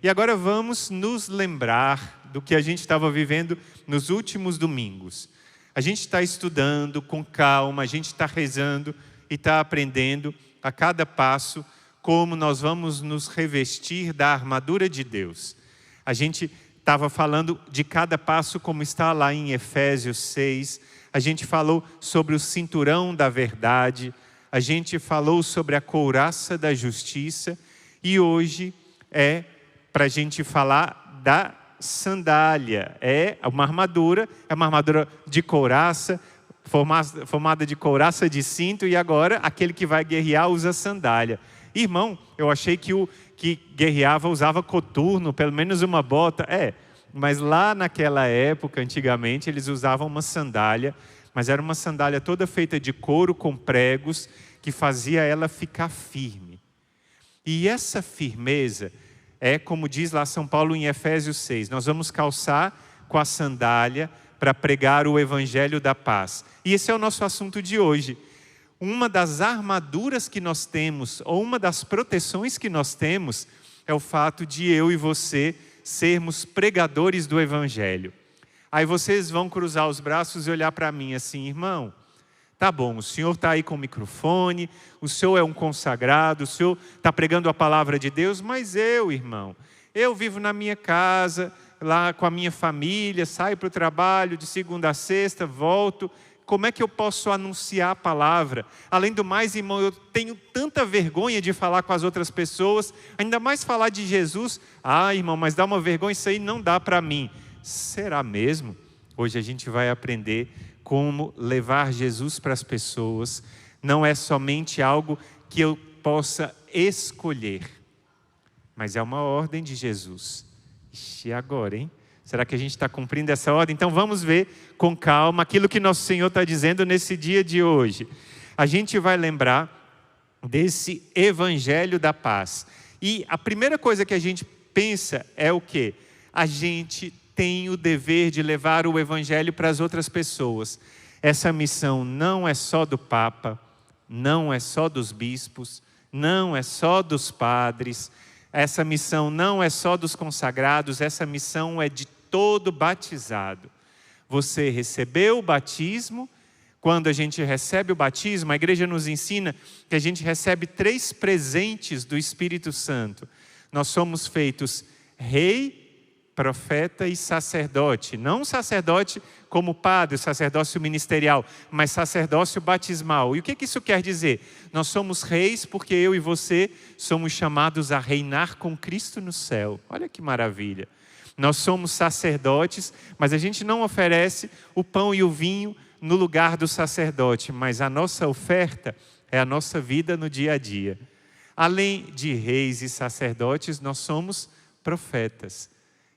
E agora vamos nos lembrar do que a gente estava vivendo nos últimos domingos. A gente está estudando com calma, a gente está rezando e está aprendendo a cada passo como nós vamos nos revestir da armadura de Deus. A gente estava falando de cada passo como está lá em Efésios 6. A gente falou sobre o cinturão da verdade. A gente falou sobre a couraça da justiça. E hoje é para a gente falar da sandália. É uma armadura de couraça, formada de couraça de cinto. E agora aquele que vai guerrear usa sandália. Irmão, eu achei que o que guerreava usava coturno, pelo menos uma bota. Mas lá naquela época, antigamente, eles usavam uma sandália, mas era uma sandália toda feita de couro com pregos, que fazia ela ficar firme. E essa firmeza é, como diz lá São Paulo em Efésios 6, nós vamos calçar com a sandália para pregar o evangelho da paz. E esse é o nosso assunto de hoje. Uma das armaduras que nós temos, ou uma das proteções que nós temos, é o fato de eu e você sermos pregadores do evangelho. Aí vocês vão cruzar os braços e olhar para mim assim, irmão, tá bom, o senhor está aí com o microfone, o senhor é um consagrado, o senhor está pregando a palavra de Deus, mas eu, irmão, eu vivo na minha casa, lá com a minha família, saio para o trabalho de segunda a sexta, volto. Como é que eu posso anunciar a palavra? Além do mais, irmão, eu tenho tanta vergonha de falar com as outras pessoas, ainda mais falar de Jesus. Irmão, mas dá uma vergonha, isso aí não dá para mim. Será mesmo? Hoje a gente vai aprender como levar Jesus para as pessoas. Não é somente algo que eu possa escolher, mas é uma ordem de Jesus. E agora, hein? Será que a gente está cumprindo essa ordem? Então vamos ver com calma aquilo que nosso Senhor está dizendo nesse dia de hoje. A gente vai lembrar desse evangelho da paz. E a primeira coisa que a gente pensa é o quê? A gente tem o dever de levar o evangelho para as outras pessoas. Essa missão não é só do Papa, não é só dos bispos, não é só dos padres. Essa missão não é só dos consagrados, essa missão é de todo batizado. Você recebeu o batismo. Quando a gente recebe o batismo, a igreja nos ensina que a gente recebe 3 presentes do Espírito Santo. Nós somos feitos rei, profeta e sacerdote. Não sacerdote como padre, sacerdócio ministerial, mas sacerdócio batismal. E o que isso quer dizer? Nós somos reis porque eu e você somos chamados a reinar com Cristo no céu. Olha que maravilha. Nós somos sacerdotes, mas a gente não oferece o pão e o vinho no lugar do sacerdote, mas a nossa oferta é a nossa vida no dia a dia. Além de reis e sacerdotes, nós somos profetas.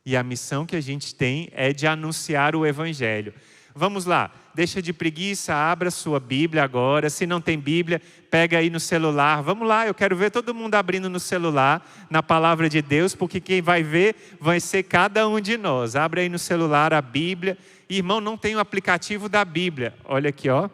E a missão que a gente tem é de anunciar o evangelho. Vamos lá, deixa de preguiça, abra sua Bíblia agora. Se não tem Bíblia, pega aí no celular. Vamos lá, eu quero ver todo mundo abrindo no celular, na palavra de Deus, porque quem vai ver vai ser cada um de nós. Abre aí no celular a Bíblia. Irmão, não tem o aplicativo da Bíblia. Olha aqui, ó.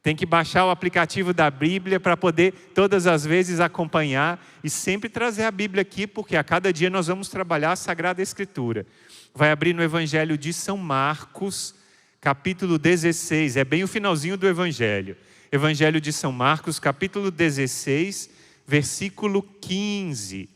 Tem que baixar o aplicativo da Bíblia para poder todas as vezes acompanhar e sempre trazer a Bíblia aqui, porque a cada dia nós vamos trabalhar a Sagrada Escritura. Vai abrir no Evangelho de São Marcos, capítulo 16, é bem o finalzinho do Evangelho. Evangelho de São Marcos, capítulo 16, versículo 15.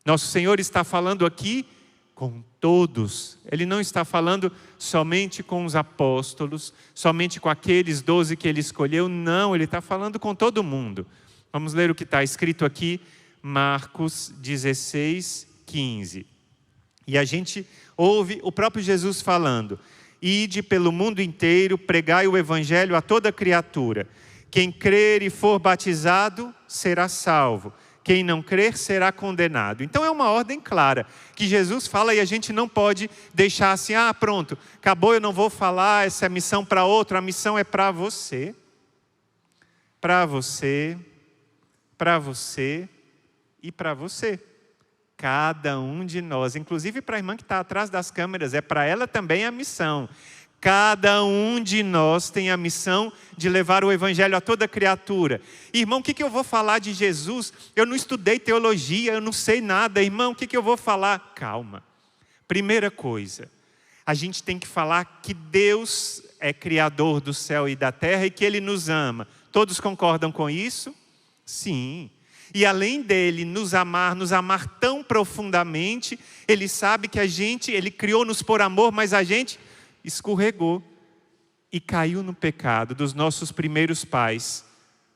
Nosso Senhor está falando aqui com todos. Ele não está falando somente com os apóstolos, somente com aqueles 12 que ele escolheu. Não, ele está falando com todo mundo. Vamos ler o que está escrito aqui, Marcos 16, 15. E a gente ouve o próprio Jesus falando: ide pelo mundo inteiro, pregai o evangelho a toda criatura. Quem crer e for batizado será salvo. Quem não crer será condenado. Então é uma ordem clara que Jesus fala e a gente não pode deixar assim, pronto, acabou, eu não vou falar essa missão para outro. A missão é para você, para você, para você e para você. Cada um de nós, inclusive para a irmã que está atrás das câmeras, é para ela também a missão. Cada um de nós tem a missão de levar o evangelho a toda criatura. Irmão, o que eu vou falar de Jesus? Eu não estudei teologia, eu não sei nada. Irmão, o que eu vou falar? Calma. Primeira coisa, a gente tem que falar que Deus é criador do céu e da terra e que Ele nos ama. Todos concordam com isso? Sim. E além dele nos amar tão profundamente, Ele sabe que Ele criou-nos por amor, mas a gente escorregou e caiu no pecado dos nossos primeiros pais,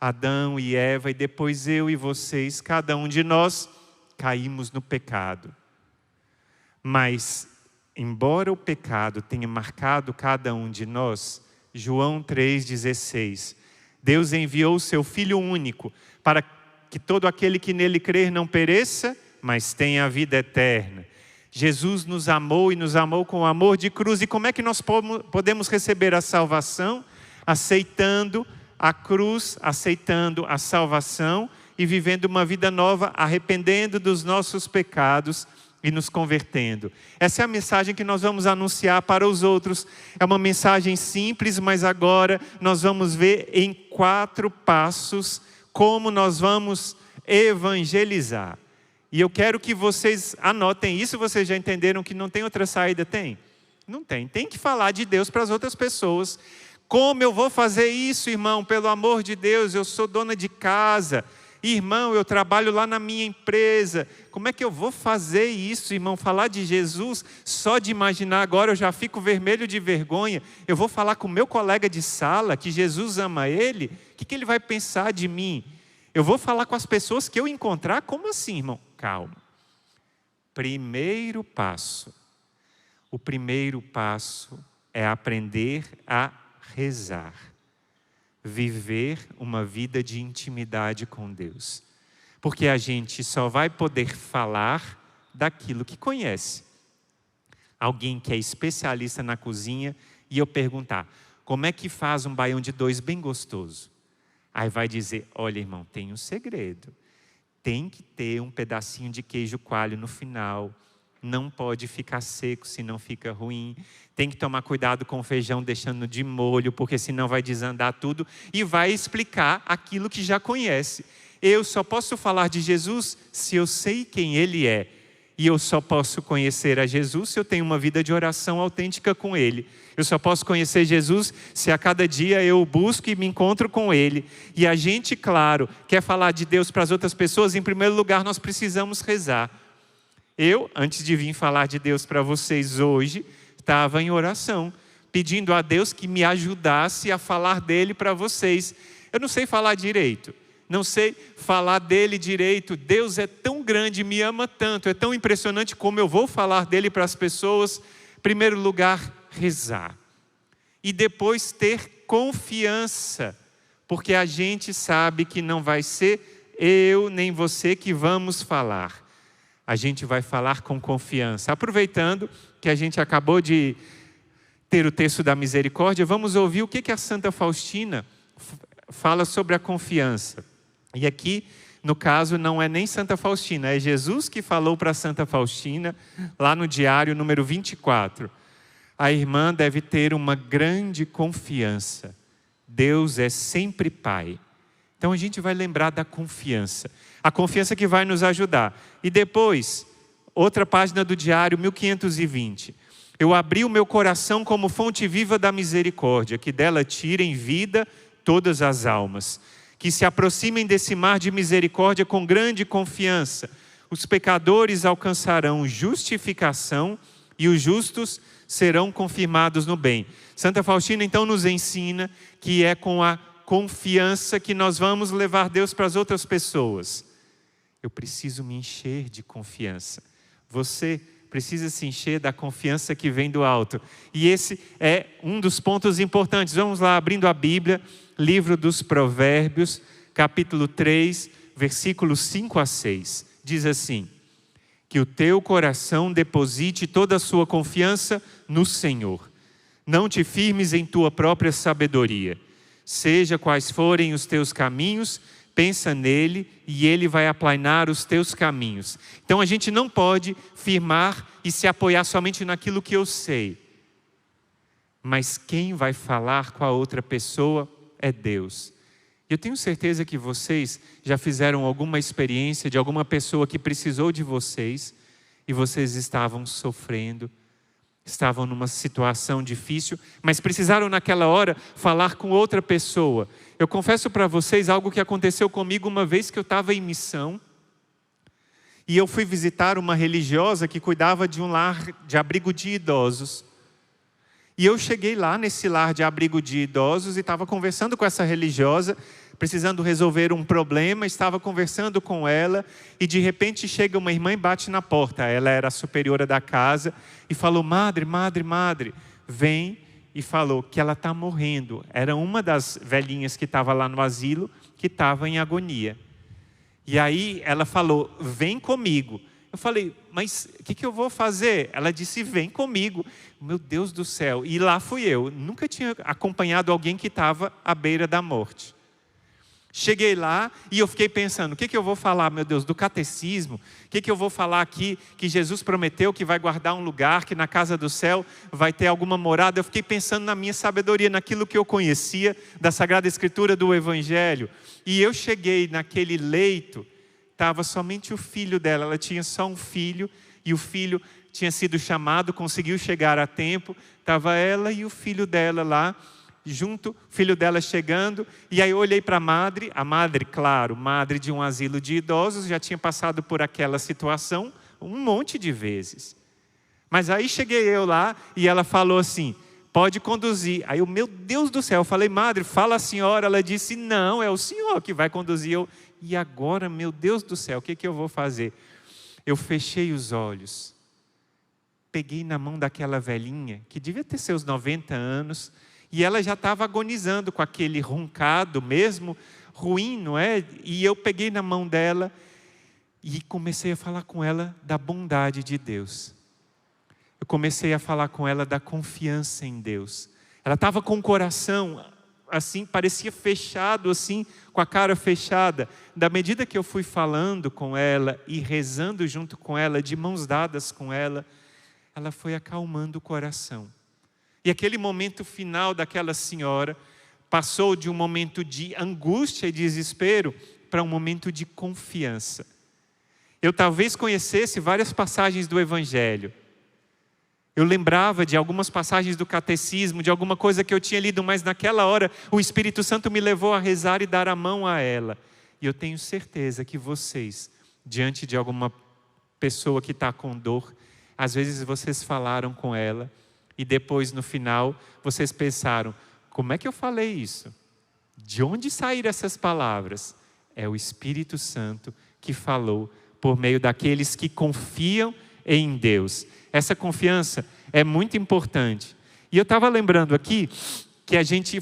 Adão e Eva, e depois eu e vocês, cada um de nós, caímos no pecado. Mas, embora o pecado tenha marcado cada um de nós, João 3,16, Deus enviou o seu Filho único para que todo aquele que nele crer não pereça, mas tenha a vida eterna. Jesus nos amou e nos amou com amor de cruz. E como é que nós podemos receber a salvação? Aceitando a cruz, aceitando a salvação e vivendo uma vida nova, arrependendo dos nossos pecados e nos convertendo. Essa é a mensagem que nós vamos anunciar para os outros. É uma mensagem simples, mas agora nós vamos ver em 4 passos como nós vamos evangelizar. E eu quero que vocês anotem isso. Vocês já entenderam que não tem outra saída? Tem? Não tem. Tem que falar de Deus para as outras pessoas. Como eu vou fazer isso, irmão? Pelo amor de Deus, eu sou dona de casa. Irmão, eu trabalho lá na minha empresa. Como é que eu vou fazer isso, irmão? Falar de Jesus, só de imaginar agora eu já fico vermelho de vergonha. Eu vou falar com o meu colega de sala que Jesus ama ele? O que ele vai pensar de mim? Eu vou falar com as pessoas que eu encontrar? Como assim, irmão? Calma. Primeiro passo. O primeiro passo é aprender a rezar. Viver uma vida de intimidade com Deus. Porque a gente só vai poder falar daquilo que conhece. Alguém que é especialista na cozinha e eu perguntar, como é que faz um baião de 2 bem gostoso? Aí vai dizer, olha irmão, tem um segredo. Tem que ter um pedacinho de queijo coalho no final. Não pode ficar seco, senão fica ruim. Tem que tomar cuidado com o feijão, deixando de molho, porque senão vai desandar tudo. E vai explicar aquilo que já conhece. Eu só posso falar de Jesus se eu sei quem Ele é. E eu só posso conhecer a Jesus se eu tenho uma vida de oração autêntica com Ele. Eu só posso conhecer Jesus se a cada dia eu busco e me encontro com Ele. E a gente, claro, quer falar de Deus para as outras pessoas. Em primeiro lugar, nós precisamos rezar. Eu, antes de vir falar de Deus para vocês hoje, estava em oração, pedindo a Deus que me ajudasse a falar dele para vocês. Eu não sei falar direito, não sei falar dele direito. Deus é tão grande, me ama tanto, é tão impressionante como eu vou falar dele para as pessoas. Em primeiro lugar, rezar. E depois ter confiança, porque a gente sabe que não vai ser eu nem você que vamos falar. A gente vai falar com confiança. Aproveitando que a gente acabou de ter o texto da misericórdia, vamos ouvir o que a Santa Faustina fala sobre a confiança. E aqui, no caso, não é nem Santa Faustina, é Jesus que falou para Santa Faustina, lá no diário número 24. A irmã deve ter uma grande confiança. Deus é sempre Pai. Então a gente vai lembrar da confiança. A confiança que vai nos ajudar. E depois, outra página do diário, 1520. Eu abri o meu coração como fonte viva da misericórdia, que dela tirem vida todas as almas. Que se aproximem desse mar de misericórdia com grande confiança. Os pecadores alcançarão justificação e os justos serão confirmados no bem. Santa Faustina então nos ensina que é com a confiança que nós vamos levar Deus para as outras pessoas. Eu preciso me encher de confiança. Você precisa se encher da confiança que vem do alto. E esse é um dos pontos importantes. Vamos lá, abrindo a Bíblia, livro dos Provérbios, capítulo 3, versículos 5 a 6. Diz assim, que o teu coração deposite toda a sua confiança no Senhor. Não te firmes em tua própria sabedoria. Seja quais forem os teus caminhos, pensa nele e ele vai aplanar os teus caminhos. Então a gente não pode firmar e se apoiar somente naquilo que eu sei. mas quem vai falar com a outra pessoa é Deus. Eu tenho certeza que vocês já fizeram alguma experiência de alguma pessoa que precisou de vocês e vocês estavam sofrendo, estavam numa situação difícil, mas precisaram naquela hora falar com outra pessoa. Eu confesso para vocês algo que aconteceu comigo uma vez que eu estava em missão e eu fui visitar uma religiosa que cuidava de um lar de abrigo de idosos. E eu cheguei lá nesse lar de abrigo de idosos e estava conversando com essa religiosa, precisando resolver um problema, estava conversando com ela e de repente chega uma irmã e bate na porta. Ela era a superiora da casa e falou: madre, vem, e falou que ela está morrendo. Era uma das velhinhas que estava lá no asilo, que estava em agonia. E aí ela falou: vem comigo. Eu falei: mas o que eu vou fazer? Ela disse: vem comigo. Meu Deus do céu. E lá fui eu. Nunca tinha acompanhado alguém que estava à beira da morte. Cheguei lá e eu fiquei pensando: o que eu vou falar, meu Deus, do catecismo? O que eu vou falar aqui que Jesus prometeu que vai guardar um lugar, que na casa do céu vai ter alguma morada? Eu fiquei pensando na minha sabedoria, naquilo que eu conhecia da Sagrada Escritura, do Evangelho. E eu cheguei naquele leito, estava somente o filho dela. Ela tinha só um filho e o filho tinha sido chamado, conseguiu chegar a tempo. Estava ela e o filho dela lá, junto, o filho dela chegando. E aí eu olhei para a madre, claro, madre de um asilo de idosos, já tinha passado por aquela situação um monte de vezes. Mas aí cheguei eu lá e ela falou assim: pode conduzir. Aí eu, meu Deus do céu, eu falei: madre, fala a senhora. Ela disse: não, é o senhor que vai conduzir. Eu, e agora, meu Deus do céu, o que eu vou fazer? Eu fechei os olhos, peguei na mão daquela velhinha, que devia ter seus 90 anos, e ela já estava agonizando com aquele roncado mesmo, ruim, não é? E eu peguei na mão dela e comecei a falar com ela da bondade de Deus. Eu comecei a falar com ela da confiança em Deus. Ela estava com o coração assim, parecia fechado assim, com a cara fechada. Da medida que eu fui falando com ela e rezando junto com ela, de mãos dadas com ela, ela foi acalmando o coração. E aquele momento final daquela senhora passou de um momento de angústia e desespero para um momento de confiança. Eu talvez conhecesse várias passagens do Evangelho. Eu lembrava de algumas passagens do catecismo, de alguma coisa que eu tinha lido, mas naquela hora o Espírito Santo me levou a rezar e dar a mão a ela. E eu tenho certeza que vocês, diante de alguma pessoa que está com dor, às vezes vocês falaram com ela e depois no final vocês pensaram: como é que eu falei isso? De onde saíram essas palavras? É o Espírito Santo que falou por meio daqueles que confiam em Deus. Essa confiança é muito importante. E eu estava lembrando aqui que a gente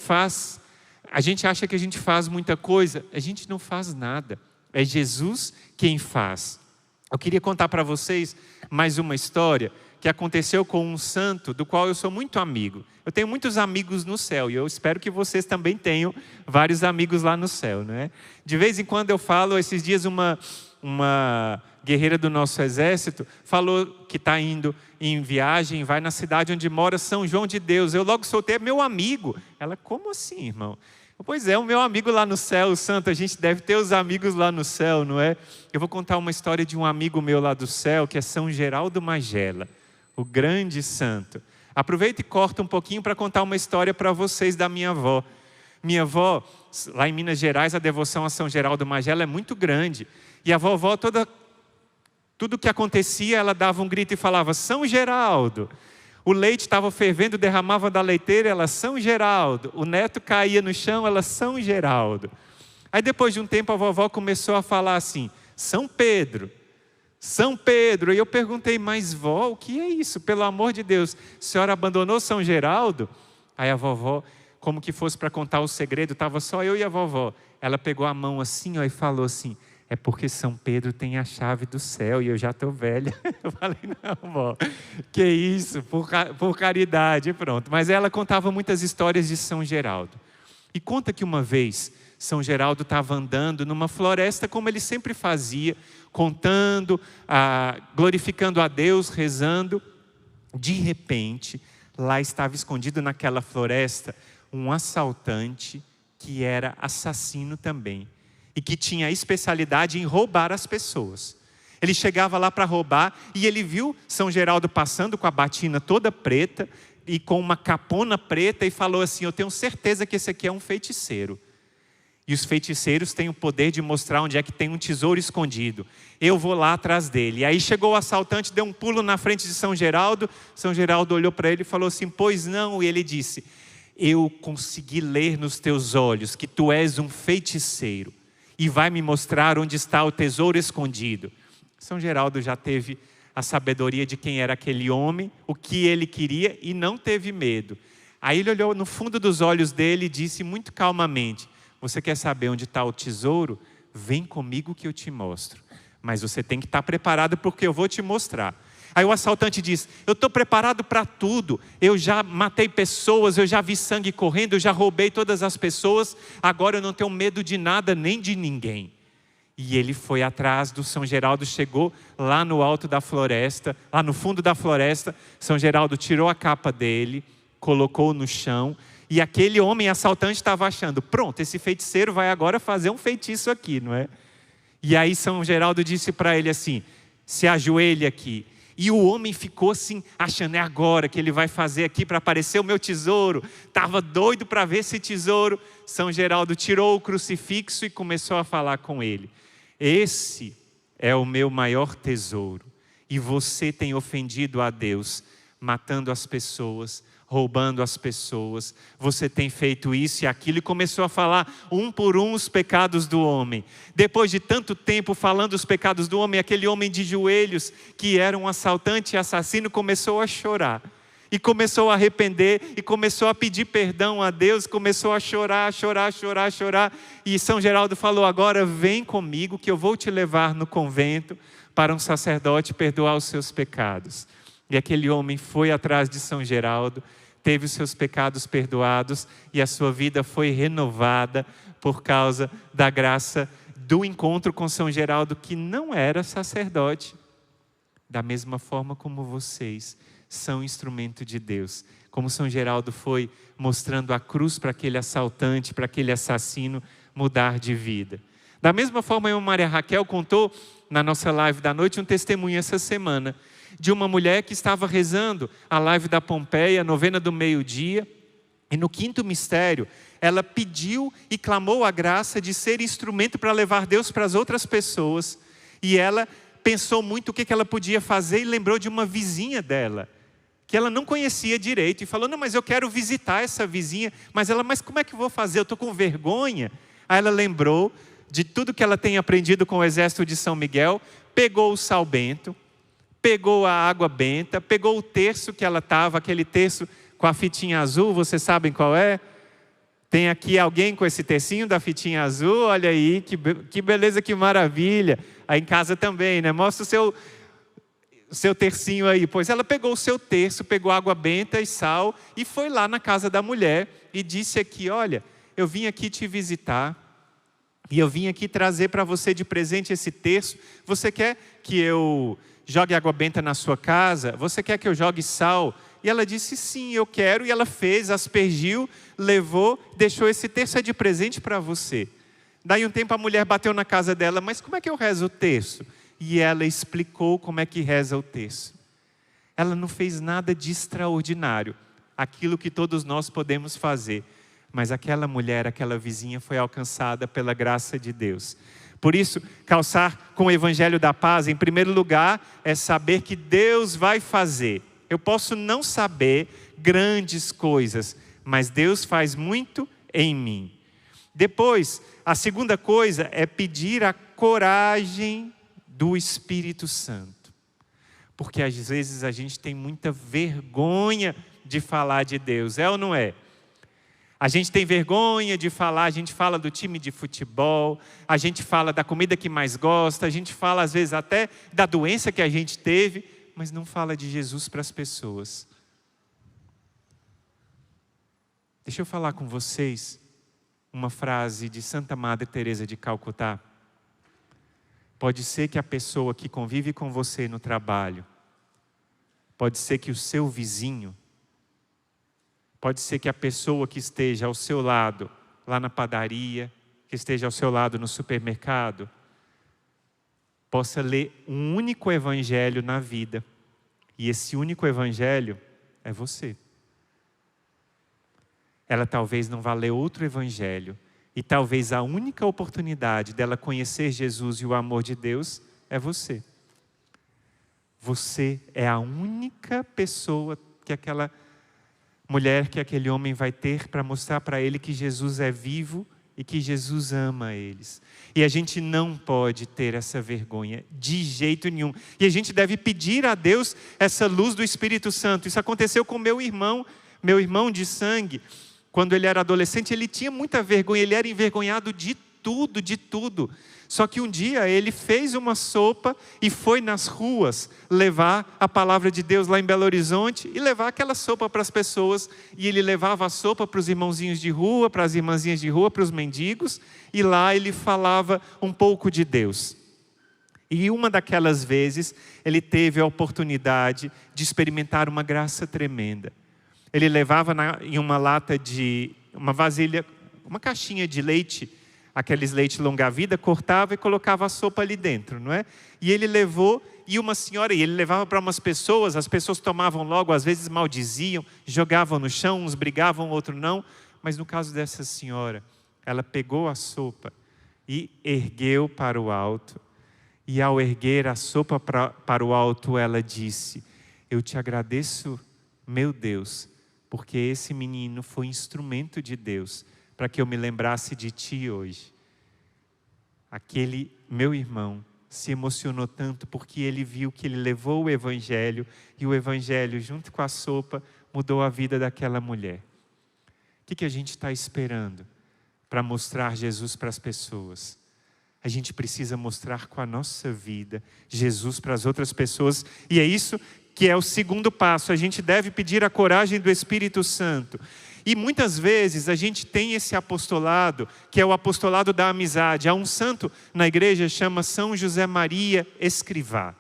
acha que a gente faz muita coisa, a gente não faz nada. É Jesus quem faz. Eu queria contar para vocês mais uma história que aconteceu com um santo do qual eu sou muito amigo. Eu tenho muitos amigos no céu e eu espero que vocês também tenham vários amigos lá no céu, não é? De vez em quando eu falo, esses dias uma guerreira do nosso exército falou que está indo em viagem, vai na cidade onde mora São João de Deus. Eu logo soltei: é meu amigo. Ela: como assim, irmão? Pois é, o meu amigo lá no céu, o santo. A gente deve ter os amigos lá no céu, não é? Eu vou contar uma história de um amigo meu lá do céu, que é São Geraldo Magela, o grande santo. Aproveita e corta um pouquinho para contar uma história para vocês da minha avó. Minha avó, lá em Minas Gerais, a devoção a São Geraldo Magela é muito grande. E a vovó, tudo que acontecia, ela dava um grito e falava: São Geraldo. O leite estava fervendo, derramava da leiteira, ela: São Geraldo. O neto caía no chão, ela: São Geraldo. Aí depois de um tempo a vovó começou a falar assim: São Pedro. São Pedro. E eu perguntei: mas vó, o que é isso? Pelo amor de Deus, a senhora abandonou São Geraldo? Aí a vovó, como que fosse para contar o segredo, estava só eu e a vovó. Ela pegou a mão assim, ó, e falou assim: é porque São Pedro tem a chave do céu e eu já estou velha. Eu falei: não, vó, que isso, por caridade, pronto. Mas ela contava muitas histórias de São Geraldo. E conta que uma vez São Geraldo estava andando numa floresta, como ele sempre fazia, contando, glorificando a Deus, rezando. De repente, lá estava escondido naquela floresta um assaltante que era assassino também e que tinha a especialidade em roubar as pessoas. Ele chegava lá para roubar e ele viu São Geraldo passando com a batina toda preta e com uma capona preta e falou assim: eu tenho certeza que esse aqui é um feiticeiro. E os feiticeiros têm o poder de mostrar onde é que tem um tesouro escondido. Eu vou lá atrás dele. E aí chegou o assaltante, deu um pulo na frente de São Geraldo. São Geraldo olhou para ele e falou assim: pois não? E ele disse: eu consegui ler nos teus olhos que tu és um feiticeiro e vai me mostrar onde está o tesouro escondido. São Geraldo já teve a sabedoria de quem era aquele homem, o que ele queria e não teve medo. Aí ele olhou no fundo dos olhos dele e disse muito calmamente: você quer saber onde está o tesouro? Vem comigo que eu te mostro. Mas você tem que estar preparado porque eu vou te mostrar. Aí o assaltante diz: eu estou preparado para tudo. Eu já matei pessoas, eu já vi sangue correndo, eu já roubei todas as pessoas. Agora eu não tenho medo de nada nem de ninguém. E ele foi atrás do São Geraldo, chegou lá no alto da floresta, lá no fundo da floresta. São Geraldo tirou a capa dele, colocou no chão. E aquele homem assaltante estava achando: pronto, esse feiticeiro vai agora fazer um feitiço aqui, não é? E aí São Geraldo disse para ele assim: se ajoelhe aqui. E o homem ficou assim, achando: é agora que ele vai fazer aqui para aparecer o meu tesouro. Estava doido para ver esse tesouro. São Geraldo tirou o crucifixo e começou a falar com ele: esse é o meu maior tesouro. E você tem ofendido a Deus, matando as pessoas, roubando as pessoas. Você tem feito isso e aquilo. E começou a falar um por um os pecados do homem. Depois de tanto tempo falando os pecados do homem, aquele homem de joelhos, que era um assaltante e assassino, começou a chorar. E começou a arrepender e começou a pedir perdão a Deus. Começou a chorar, chorar, chorar, chorar. E São Geraldo falou: agora vem comigo que eu vou te levar no convento para um sacerdote perdoar os seus pecados. E aquele homem foi atrás de São Geraldo, teve os seus pecados perdoados e a sua vida foi renovada por causa da graça do encontro com São Geraldo, que não era sacerdote. Da mesma forma como vocês são instrumento de Deus. Como São Geraldo foi mostrando a cruz para aquele assaltante, para aquele assassino mudar de vida. Da mesma forma, a Maria Raquel contou na nossa live da noite um testemunho essa semana de uma mulher que estava rezando a live da Pompeia, a novena do meio-dia, e no quinto mistério ela pediu e clamou a graça de ser instrumento para levar Deus para as outras pessoas. E ela pensou muito o que ela podia fazer e lembrou de uma vizinha dela, que ela não conhecia direito, e falou: não, mas eu quero visitar essa vizinha. Mas como é que eu vou fazer? Eu estou com vergonha. Aí ela lembrou de tudo que ela tem aprendido com o exército de São Miguel, pegou o sal bento, pegou a água benta, pegou o terço que ela estava, aquele terço com a fitinha azul, vocês sabem qual é? Tem aqui alguém com esse tercinho da fitinha azul? Olha aí, que beleza, que maravilha. Aí em casa também, né? Mostra o seu tercinho aí. Pois ela pegou o seu terço, pegou água benta e sal e foi lá na casa da mulher e disse aqui: olha, eu vim aqui te visitar e eu vim aqui trazer para você de presente esse terço. Você quer que eu jogue água benta na sua casa? Você quer que eu jogue sal? E ela disse: sim, eu quero. E ela fez, aspergiu, levou, deixou esse terço de presente para você. Daí um tempo a mulher bateu na casa dela: mas como é que eu rezo o terço? E ela explicou como é que reza o terço. Ela não fez nada de extraordinário, aquilo que todos nós podemos fazer. Mas aquela mulher, aquela vizinha foi alcançada pela graça de Deus. Por isso, calçar com o Evangelho da Paz, em primeiro lugar, é saber que Deus vai fazer. Eu posso não saber grandes coisas, mas Deus faz muito em mim. Depois, a segunda coisa é pedir a coragem do Espírito Santo. Porque às vezes a gente tem muita vergonha de falar de Deus, é ou não é? A gente tem vergonha de falar, a gente fala do time de futebol, a gente fala da comida que mais gosta, a gente fala às vezes até da doença que a gente teve, mas não fala de Jesus para as pessoas. Deixa eu falar com vocês uma frase de Santa Madre Teresa de Calcutá. Pode ser que a pessoa que convive com você no trabalho, pode ser que o seu vizinho Pode ser que a pessoa que esteja ao seu lado, lá na padaria, que esteja ao seu lado no supermercado, possa ler um único evangelho na vida. E esse único evangelho é você. Ela talvez não vá ler outro evangelho. E talvez a única oportunidade dela conhecer Jesus e o amor de Deus é você. Você é a única pessoa que aquela mulher, que aquele homem vai ter para mostrar para ele que Jesus é vivo e que Jesus ama eles. E a gente não pode ter essa vergonha de jeito nenhum. E a gente deve pedir a Deus essa luz do Espírito Santo. Isso aconteceu com meu irmão de sangue. Quando ele era adolescente, ele tinha muita vergonha, ele era envergonhado de tudo. Só que um dia ele fez uma sopa e foi nas ruas levar a palavra de Deus lá em Belo Horizonte e levar aquela sopa para as pessoas. E ele levava a sopa para os irmãozinhos de rua, para as irmãzinhas de rua, para os mendigos. E lá ele falava um pouco de Deus. E uma daquelas vezes ele teve a oportunidade de experimentar uma graça tremenda. Ele levava em uma lata uma vasilha, uma caixinha de leite, aqueles leite longa-vida, cortava e colocava a sopa ali dentro, não é? E ele levou, e ele levava para umas pessoas, as pessoas tomavam logo, às vezes maldiziam, jogavam no chão, uns brigavam, outro não. Mas no caso dessa senhora, ela pegou a sopa e ergueu para o alto. E ao erguer a sopa para o alto, ela disse: eu te agradeço, meu Deus, porque esse menino foi instrumento de Deus para que eu me lembrasse de ti hoje. Aquele meu irmão se emocionou tanto porque ele viu que ele levou o evangelho e o evangelho junto com a sopa mudou a vida daquela mulher. O que a gente está esperando para mostrar Jesus para as pessoas? A gente precisa mostrar com a nossa vida Jesus para as outras pessoas, e é isso que é o segundo passo. A gente deve pedir a coragem do Espírito Santo. E muitas vezes a gente tem esse apostolado, que é o apostolado da amizade. Há um santo na igreja, chama São José Maria Escrivá.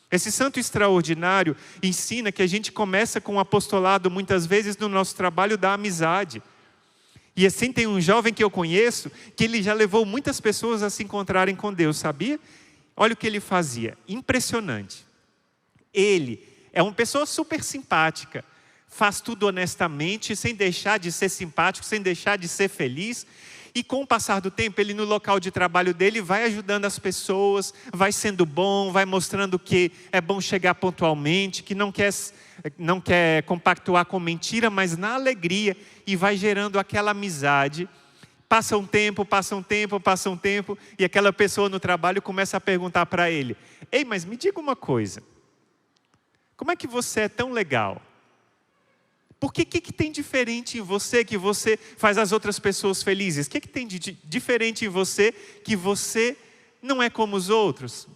Esse santo extraordinário ensina que a gente começa com o apostolado muitas vezes no nosso trabalho da amizade. E assim tem um jovem que eu conheço, que ele já levou muitas pessoas a se encontrarem com Deus, sabia? Olha o que ele fazia, impressionante. Ele é uma pessoa super simpática, faz tudo honestamente, sem deixar de ser simpático, sem deixar de ser feliz. E com o passar do tempo, ele no local de trabalho dele vai ajudando as pessoas, vai sendo bom, vai mostrando que é bom chegar pontualmente, que não quer compactuar com mentira, mas na alegria, e vai gerando aquela amizade. Passa um tempo, e aquela pessoa no trabalho começa a perguntar para ele: ei, mas me diga uma coisa, como é que você é tão legal? Por que tem diferente em você que você faz as outras pessoas felizes? O que tem de diferente em você que você não é como os outros?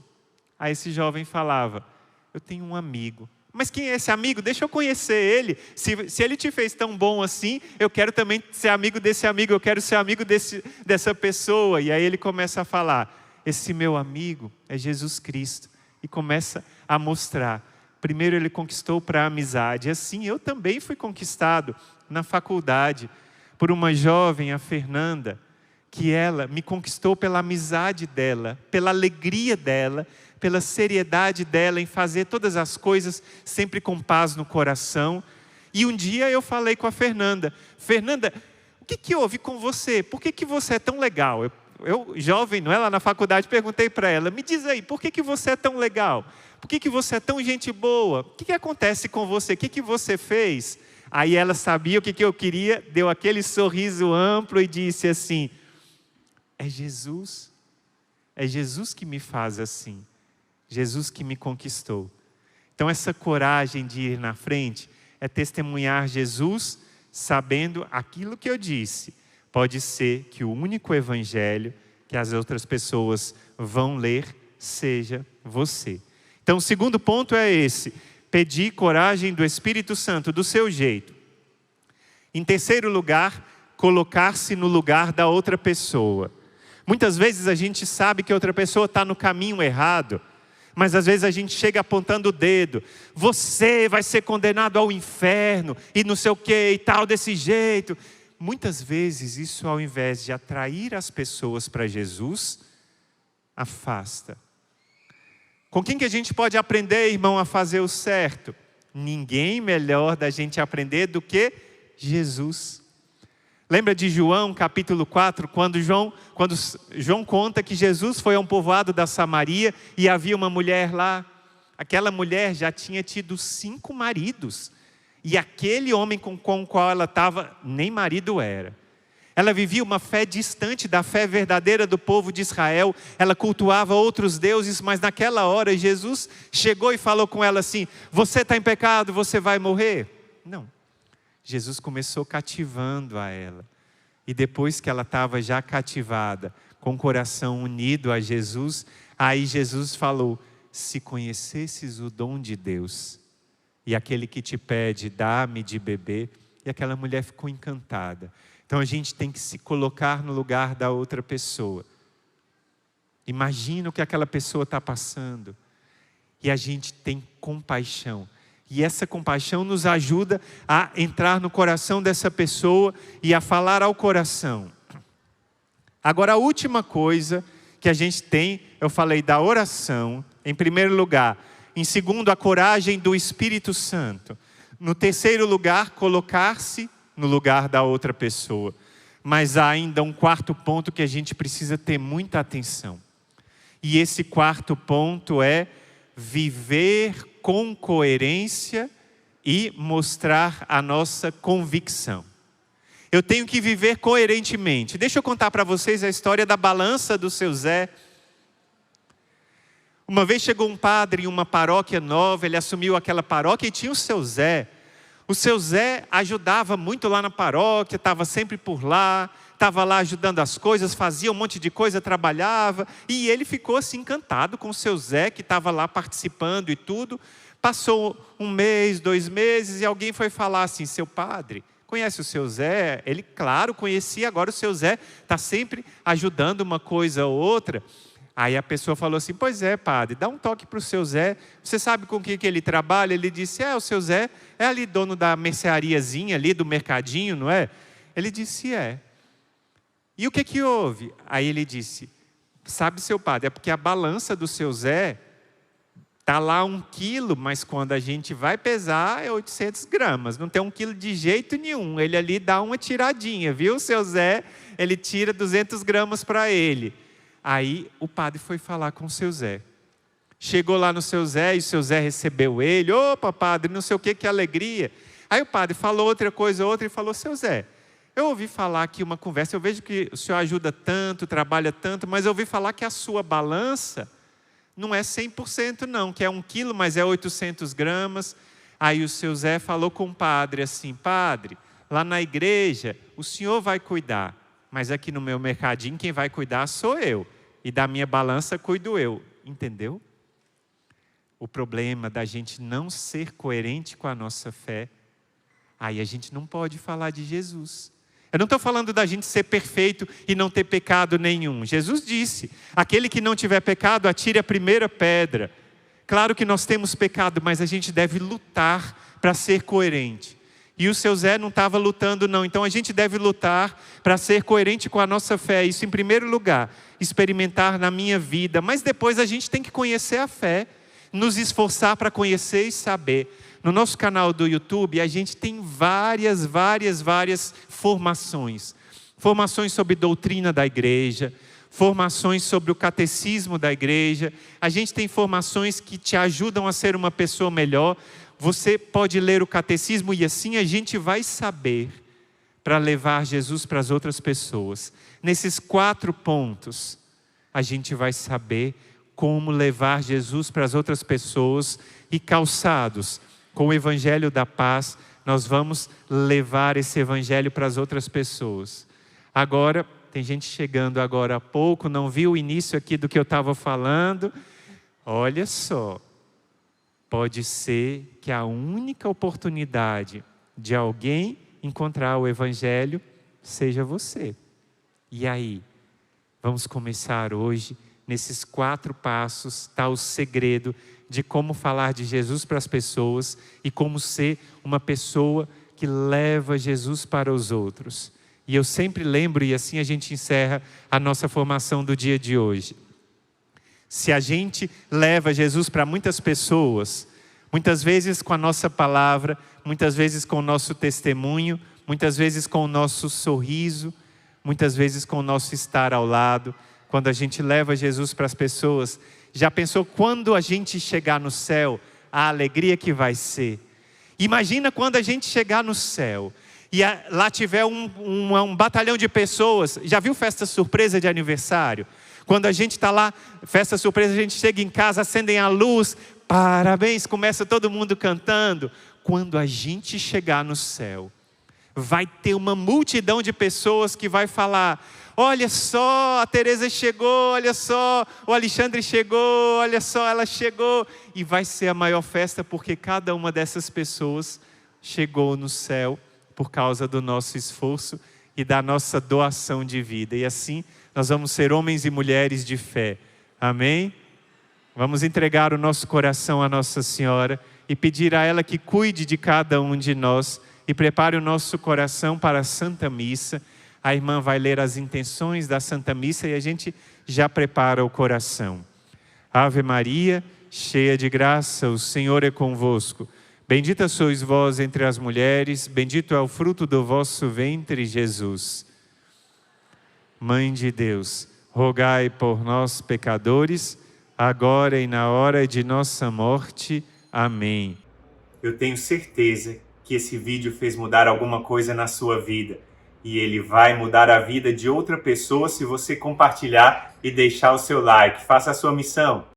Aí esse jovem falava: eu tenho um amigo. Mas quem é esse amigo? Deixa eu conhecer ele. Se ele te fez tão bom assim, eu quero também ser amigo desse amigo, eu quero ser amigo dessa pessoa. E aí ele começa a falar: esse meu amigo é Jesus Cristo. E começa a mostrar. Primeiro ele conquistou para a amizade. Assim eu também fui conquistado na faculdade por uma jovem, a Fernanda, que ela me conquistou pela amizade dela, pela alegria dela, pela seriedade dela em fazer todas as coisas sempre com paz no coração. E um dia eu falei com a Fernanda: Fernanda, o que houve com você? Por que você é tão legal? Eu jovem, não é, lá na faculdade, perguntei para ela: me diz aí, por que você é tão legal? Por que você é tão gente boa? O que acontece com você? O que você fez? Aí ela sabia o que eu queria, deu aquele sorriso amplo e disse assim: é Jesus que me faz assim, Jesus que me conquistou. Então essa coragem de ir na frente é testemunhar Jesus, sabendo aquilo que eu disse. Pode ser que o único evangelho que as outras pessoas vão ler seja você. Então o segundo ponto é esse: pedir coragem do Espírito Santo, do seu jeito. Em terceiro lugar, colocar-se no lugar da outra pessoa. Muitas vezes a gente sabe que a outra pessoa está no caminho errado, Mas às vezes a gente chega apontando o dedo. Você vai ser condenado ao inferno e não sei o que e tal, desse jeito. Muitas vezes isso, ao invés de atrair as pessoas para Jesus, afasta. Com quem que a gente pode aprender, irmão, a fazer o certo? Ninguém melhor da gente aprender do que Jesus. Lembra de João, capítulo 4, quando João conta que Jesus foi a um povoado da Samaria e havia uma mulher lá. Aquela mulher já tinha tido 5 maridos. E aquele homem com o qual ela estava, nem marido era. Ela vivia uma fé distante da fé verdadeira do povo de Israel. Ela cultuava outros deuses, mas naquela hora Jesus chegou e falou com ela assim: você está em pecado, você vai morrer? Não. Jesus começou cativando a ela. E depois que ela estava já cativada, com o coração unido a Jesus, aí Jesus falou: se conhecesses o dom de Deus, e aquele que te pede, dá-me de beber. E aquela mulher ficou encantada. Então a gente tem que se colocar no lugar da outra pessoa. Imagina o que aquela pessoa está passando. E a gente tem compaixão. E essa compaixão nos ajuda a entrar no coração dessa pessoa e a falar ao coração. Agora, a última coisa que a gente tem, eu falei da oração, em primeiro lugar. Em segundo, a coragem do Espírito Santo. No terceiro lugar, colocar-se no lugar da outra pessoa. Mas há ainda um quarto ponto que a gente precisa ter muita atenção. E esse quarto ponto é viver com coerência e mostrar a nossa convicção. Eu tenho que viver coerentemente. Deixa eu contar para vocês a história da balança do seu Zé. Uma vez chegou um padre em uma paróquia nova, ele assumiu aquela paróquia e tinha o seu Zé. O seu Zé ajudava muito lá na paróquia, estava sempre por lá, estava lá ajudando as coisas, fazia um monte de coisa, trabalhava. E ele ficou assim encantado com o seu Zé, que estava lá participando e tudo. Passou 1 mês, 2 meses, e alguém foi falar assim: seu padre, conhece o seu Zé? Ele, claro, conhecia, agora o seu Zé está sempre ajudando uma coisa ou outra. Aí a pessoa falou assim: pois é, padre, dá um toque para o seu Zé. Você sabe com o que ele trabalha? Ele disse: o seu Zé é ali dono da merceariazinha ali, do mercadinho, não é? Ele disse: é. E o que houve? Aí ele disse: sabe, seu padre, é porque a balança do seu Zé está lá 1 quilo, mas quando a gente vai pesar é 800 gramas. Não tem 1 quilo de jeito nenhum. Ele ali dá uma tiradinha, viu? O seu Zé, ele tira 200 gramas para ele. Aí o padre foi falar com o seu Zé. Chegou lá no seu Zé e o seu Zé recebeu ele. Opa, padre, não sei o que alegria. Aí o padre falou outra coisa, outra, e falou: seu Zé, eu ouvi falar aqui uma conversa, eu vejo que o senhor ajuda tanto, trabalha tanto, mas eu ouvi falar que a sua balança não é 100% não, que é 1 quilo, mas é 800 gramas. Aí o seu Zé falou com o padre assim: padre, lá na igreja o senhor vai cuidar, mas aqui no meu mercadinho quem vai cuidar sou eu. E da minha balança cuido eu. Entendeu? O problema da gente não ser coerente com a nossa fé, aí a gente não pode falar de Jesus. Eu não estou falando da gente ser perfeito e não ter pecado nenhum. Jesus disse: aquele que não tiver pecado, atire a primeira pedra. Claro que nós temos pecado, mas a gente deve lutar para ser coerente. E o seu Zé não estava lutando não. Então a gente deve lutar para ser coerente com a nossa fé. Isso em primeiro lugar, experimentar na minha vida. Mas depois a gente tem que conhecer a fé, nos esforçar para conhecer e saber. No nosso canal do YouTube a gente tem várias formações. Formações sobre doutrina da igreja, formações sobre o catecismo da igreja. A gente tem formações que te ajudam a ser uma pessoa melhor. Você pode ler o catecismo e assim a gente vai saber para levar Jesus para as outras pessoas. Nesses 4 pontos, a gente vai saber como levar Jesus para as outras pessoas, e calçados com o evangelho da paz, nós vamos levar esse evangelho para as outras pessoas. Agora, tem gente chegando agora há pouco, não viu o início aqui do que eu estava falando. Olha só. Pode ser que a única oportunidade de alguém encontrar o evangelho seja você. E aí? Vamos começar hoje Nesses 4 passos está o segredo de como falar de Jesus para as pessoas e como ser uma pessoa que leva Jesus para os outros. E eu sempre lembro, e assim a gente encerra a nossa formação do dia de hoje. Se a gente leva Jesus para muitas pessoas, muitas vezes com a nossa palavra, muitas vezes com o nosso testemunho, muitas vezes com o nosso sorriso, muitas vezes com o nosso estar ao lado, quando a gente leva Jesus para as pessoas, já pensou quando a gente chegar no céu, a alegria que vai ser? Imagina quando a gente chegar no céu e lá tiver um batalhão de pessoas. Já viu festa surpresa de aniversário? Quando a gente está lá, festa surpresa, a gente chega em casa, acendem a luz, parabéns, começa todo mundo cantando. Quando a gente chegar no céu, vai ter uma multidão de pessoas que vai falar: olha só, a Tereza chegou, olha só, o Alexandre chegou, olha só, ela chegou. E vai ser a maior festa porque cada uma dessas pessoas chegou no céu por causa do nosso esforço e da nossa doação de vida. E assim nós vamos ser homens e mulheres de fé. Amém? Vamos entregar o nosso coração à Nossa Senhora e pedir a ela que cuide de cada um de nós e prepare o nosso coração para a Santa Missa. A irmã vai ler as intenções da Santa Missa e a gente já prepara o coração. Ave Maria, cheia de graça, o Senhor é convosco. Bendita sois vós entre as mulheres, bendito é o fruto do vosso ventre, Jesus. Mãe de Deus, rogai por nós, pecadores, agora e na hora de nossa morte. Amém. Eu tenho certeza que esse vídeo fez mudar alguma coisa na sua vida. E ele vai mudar a vida de outra pessoa se você compartilhar e deixar o seu like. Faça a sua missão.